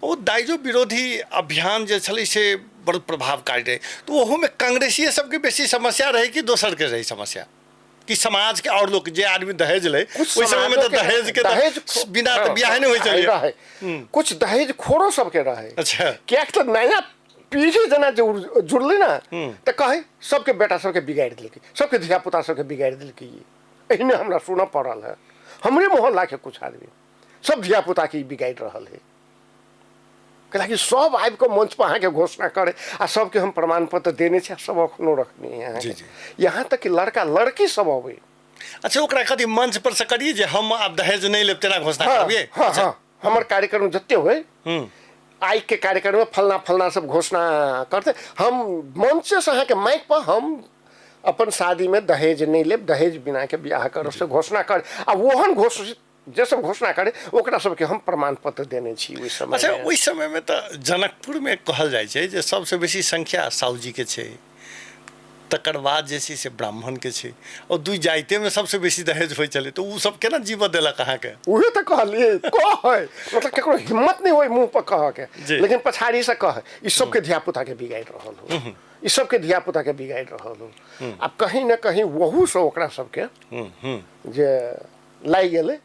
ओ दाइजो विरोधी अभियान जे छलै से बड़ प्रभावकारी रहे, तो ओहो में कांग्रेसी सबके बेसी समस्या रहे कि दोसर के रही समस्या कि समाज के और लोग जे आदमी दहेज ले ओइ समय में तो दहेज के बिना बियाह नहीं होय छलै, कुछ दहेज खोरो सबके रहे। अच्छा, क्या तो नया पीढ़ी जना जो जुड़ले ना तो कहे सबके बेटा सबके बिगाड़ दिलकै, सबके धिया पुता सबके बिगाड़ दिलकै। एहने हमरा सुना पड़ल है, हमरे मोहल्ला के कुछ आदमी सब धिया पुता के बिगाड़ रहल है। कि सब आबि के मंच पर अहाँ के घोषणा करे आ सबके हम प्रमाण पत्र देने छे, सब अखनो रखने हैं। यहाँ तक कि लड़का लड़की सब अबे। अच्छा, ओकरा कथी मंच पर से करिए जे हम अब दहेज नहीं लेब तेना घोषणा करबिए। हाँ हाँ, हमर कार्यक्रम जत्ते होए आई के कार्यक्रम में फलना फलना सब घोषणा करते हम मंच से अहाँ के माइक पर हम अपन शादी में दहेज नहीं लेब, दहेज बिना के ब्याह करब से घोषणा कर आ ओहन घोषित जे सब घोषणा करे ओकरा सबके हम प्रमाण पत्र देने छी ओइ समय। अच्छा, ओइ समय में तो जनकपुर में कहल जाय छै जे सबसे बेसी संख्या साहूजी के छै, तकर बाद जे छै से ब्राह्मण के छै, और दुई जाइते में सबसे बेसी दहेज होय चले, तो उ सब केना जीव देलक अहाँ के? उहे तो कहलिए कह मतलब केकरो हिम्मत नहीं होय मुंह पर कह के, लेकिन पछाड़ी से कह ई सबके धिया पुता के बिगाड़ रहल हो, ई सबके धिया पुता के बिगाड़ रहल हो। अब कहीं ना कहीं वहू से ओकरा सबके जे लागि गेलै